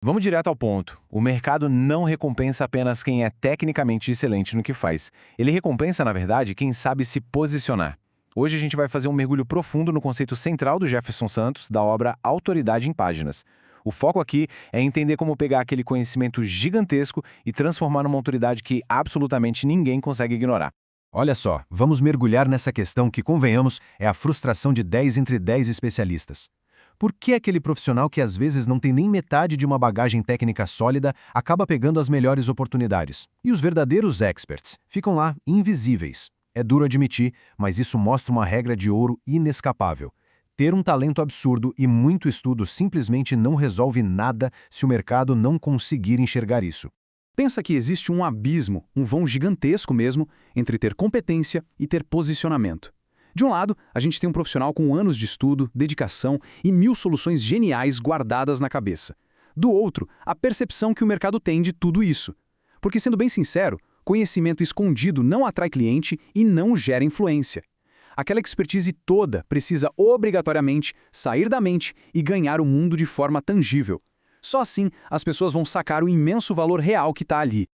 Vamos direto ao ponto. O mercado não recompensa apenas quem é tecnicamente excelente no que faz. Ele recompensa, na verdade, quem sabe se posicionar. Hoje a gente vai fazer um mergulho profundo no conceito central do Jefferson Santos, da obra Autoridade em Páginas. O foco aqui é entender como pegar aquele conhecimento gigantesco e transformar numa autoridade que absolutamente ninguém consegue ignorar. Olha só, vamos mergulhar nessa questão que, convenhamos, é a frustração de 10 entre 10 especialistas. Por que aquele profissional que às vezes não tem nem metade de uma bagagem técnica sólida acaba pegando as melhores oportunidades? E os verdadeiros experts ficam lá invisíveis. É duro admitir, mas isso mostra uma regra de ouro inescapável. Ter um talento absurdo e muito estudo simplesmente não resolve nada se o mercado não conseguir enxergar isso. Pensa que existe um abismo, um vão gigantesco mesmo, entre ter competência e ter posicionamento. De um lado, a gente tem um profissional com anos de estudo, dedicação e 1000 soluções geniais guardadas na cabeça. Do outro, a percepção que o mercado tem de tudo isso. Porque, sendo bem sincero, conhecimento escondido não atrai cliente e não gera influência. Aquela expertise toda precisa obrigatoriamente sair da mente e ganhar o mundo de forma tangível. Só assim as pessoas vão sacar o imenso valor real que está ali.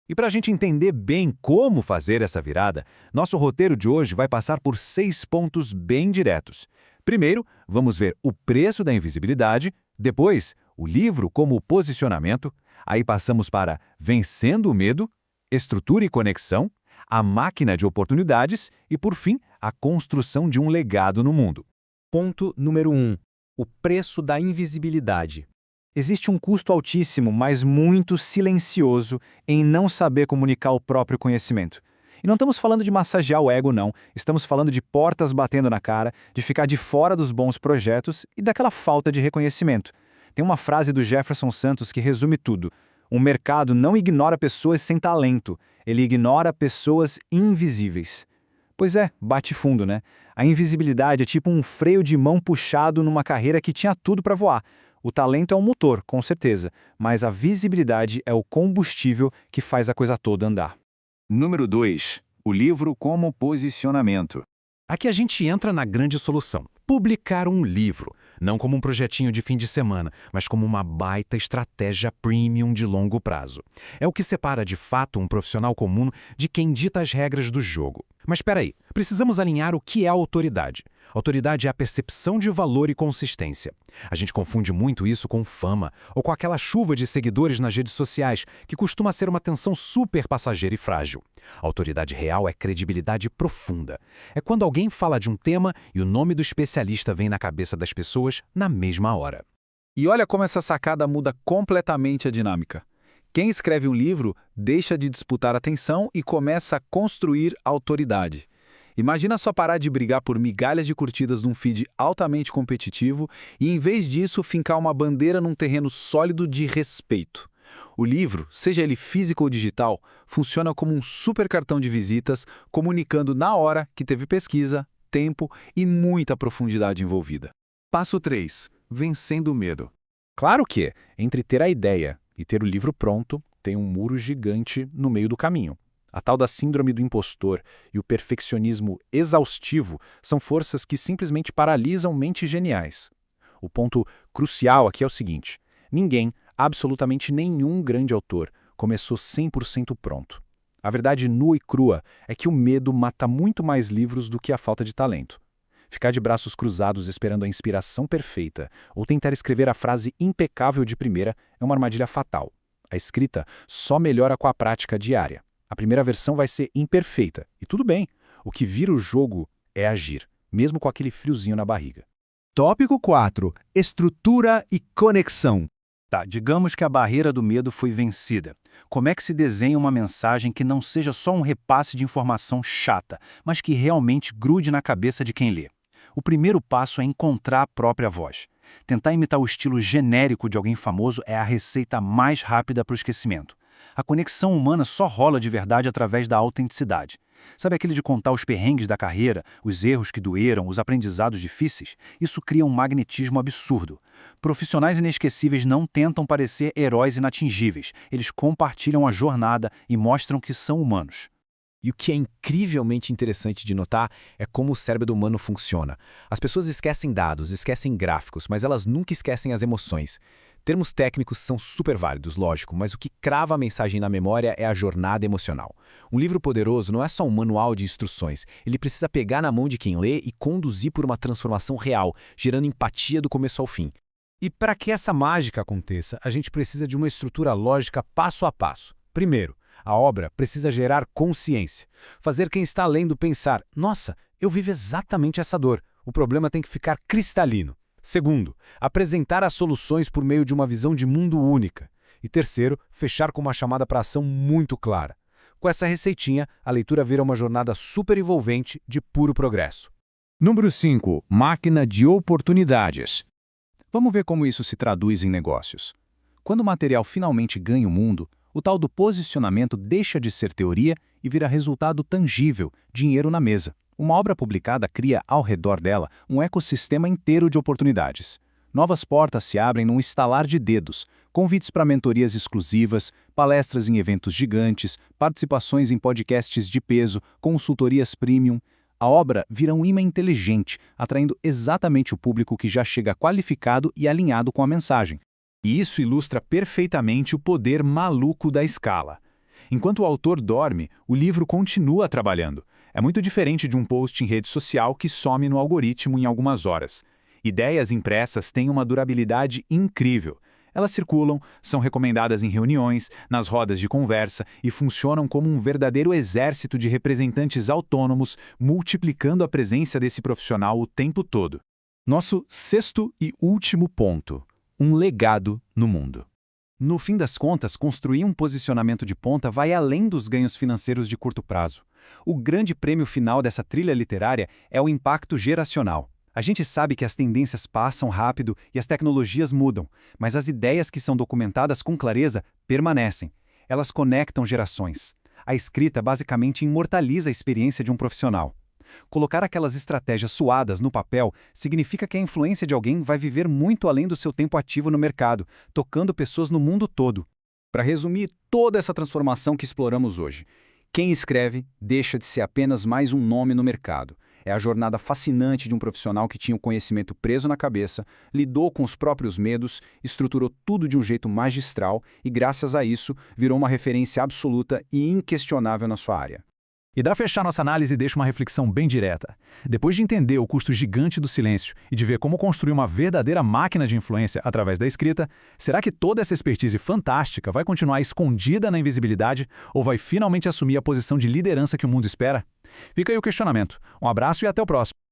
E para a gente entender bem como fazer essa virada, nosso roteiro de hoje vai passar por 6 pontos bem diretos. Primeiro, vamos ver o preço da invisibilidade, depois, o livro como posicionamento, aí passamos para Vencendo o Medo, Estrutura e Conexão, a máquina de oportunidades e, por fim, a construção de um legado no mundo. Ponto número 1. O preço da invisibilidade. Existe um custo altíssimo, mas muito silencioso, em não saber comunicar o próprio conhecimento. E não estamos falando de massagear o ego, não. Estamos falando de portas batendo na cara, de ficar de fora dos bons projetos e daquela falta de reconhecimento. Tem uma frase do Jefferson Santos que resume tudo. O mercado não ignora pessoas sem talento, ele ignora pessoas invisíveis. Pois é, bate fundo, né? A invisibilidade é tipo um freio de mão puxado numa carreira que tinha tudo para voar. O talento é o motor, com certeza, mas a visibilidade é o combustível que faz a coisa toda andar. Número 2. O livro como posicionamento. Aqui a gente entra na grande solução. Publicar um livro, não como um projetinho de fim de semana, mas como uma baita estratégia premium de longo prazo. É o que separa de fato um profissional comum de quem dita as regras do jogo. Mas espera aí, precisamos alinhar o que é autoridade. Autoridade é a percepção de valor e consistência. A gente confunde muito isso com fama, ou com aquela chuva de seguidores nas redes sociais, que costuma ser uma tensão super passageira e frágil. Autoridade real é credibilidade profunda. É quando alguém fala de um tema e o nome do especialista vem na cabeça das pessoas na mesma hora. E olha como essa sacada muda completamente a dinâmica. Quem escreve um livro deixa de disputar atenção e começa a construir autoridade. Imagina só parar de brigar por migalhas de curtidas num feed altamente competitivo e, em vez disso, fincar uma bandeira num terreno sólido de respeito. O livro, seja ele físico ou digital, funciona como um super cartão de visitas, comunicando na hora que teve pesquisa, tempo e muita profundidade envolvida. Passo 3. Vencendo o medo. Claro que, entre ter a ideia e ter o livro pronto, tem um muro gigante no meio do caminho. A tal da síndrome do impostor e o perfeccionismo exaustivo são forças que simplesmente paralisam mentes geniais. O ponto crucial aqui é o seguinte: ninguém, absolutamente nenhum grande autor, começou 100% pronto. A verdade nua e crua é que o medo mata muito mais livros do que a falta de talento. Ficar de braços cruzados esperando a inspiração perfeita ou tentar escrever a frase impecável de primeira é uma armadilha fatal. A escrita só melhora com a prática diária. A primeira versão vai ser imperfeita, e tudo bem. O que vira o jogo é agir, mesmo com aquele friozinho na barriga. Tópico 4. Estrutura e conexão. Tá, digamos que a barreira do medo foi vencida. Como é que se desenha uma mensagem que não seja só um repasse de informação chata, mas que realmente grude na cabeça de quem lê? O primeiro passo é encontrar a própria voz. Tentar imitar o estilo genérico de alguém famoso é a receita mais rápida para o esquecimento. A conexão humana só rola de verdade através da autenticidade. Sabe aquele de contar os perrengues da carreira, os erros que doeram, os aprendizados difíceis? Isso cria um magnetismo absurdo. Profissionais inesquecíveis não tentam parecer heróis inatingíveis. Eles compartilham a jornada e mostram que são humanos. E o que é incrivelmente interessante de notar é como o cérebro humano funciona. As pessoas esquecem dados, esquecem gráficos, mas elas nunca esquecem as emoções. Termos técnicos são super válidos, lógico, mas o que crava a mensagem na memória é a jornada emocional. Um livro poderoso não é só um manual de instruções, ele precisa pegar na mão de quem lê e conduzir por uma transformação real, gerando empatia do começo ao fim. E para que essa mágica aconteça, a gente precisa de uma estrutura lógica passo a passo. Primeiro, a obra precisa gerar consciência. Fazer quem está lendo pensar, nossa, eu vivo exatamente essa dor. O problema tem que ficar cristalino. Segundo, apresentar as soluções por meio de uma visão de mundo única. E terceiro, fechar com uma chamada para ação muito clara. Com essa receitinha, a leitura vira uma jornada super envolvente de puro progresso. Número 5. Máquina de oportunidades. Vamos ver como isso se traduz em negócios. Quando o material finalmente ganha o mundo, o tal do posicionamento deixa de ser teoria e vira resultado tangível, dinheiro na mesa. Uma obra publicada cria, ao redor dela, um ecossistema inteiro de oportunidades. Novas portas se abrem num estalar de dedos, convites para mentorias exclusivas, palestras em eventos gigantes, participações em podcasts de peso, consultorias premium. A obra vira um imã inteligente, atraindo exatamente o público que já chega qualificado e alinhado com a mensagem. E isso ilustra perfeitamente o poder maluco da escala. Enquanto o autor dorme, o livro continua trabalhando. É muito diferente de um post em rede social que some no algoritmo em algumas horas. Ideias impressas têm uma durabilidade incrível. Elas circulam, são recomendadas em reuniões, nas rodas de conversa e funcionam como um verdadeiro exército de representantes autônomos, multiplicando a presença desse profissional o tempo todo. Nosso sexto e último ponto: um legado no mundo. No fim das contas, construir um posicionamento de ponta vai além dos ganhos financeiros de curto prazo. O grande prêmio final dessa trilha literária é o impacto geracional. A gente sabe que as tendências passam rápido e as tecnologias mudam, mas as ideias que são documentadas com clareza permanecem. Elas conectam gerações. A escrita basicamente imortaliza a experiência de um profissional. Colocar aquelas estratégias suadas no papel significa que a influência de alguém vai viver muito além do seu tempo ativo no mercado, tocando pessoas no mundo todo. Para resumir toda essa transformação que exploramos hoje, quem escreve deixa de ser apenas mais um nome no mercado. É a jornada fascinante de um profissional que tinha o conhecimento preso na cabeça, lidou com os próprios medos, estruturou tudo de um jeito magistral e, graças a isso, virou uma referência absoluta e inquestionável na sua área. E para fechar nossa análise, deixa uma reflexão bem direta. Depois de entender o custo gigante do silêncio e de ver como construir uma verdadeira máquina de influência através da escrita, será que toda essa expertise fantástica vai continuar escondida na invisibilidade ou vai finalmente assumir a posição de liderança que o mundo espera? Fica aí o questionamento. Um abraço e até o próximo.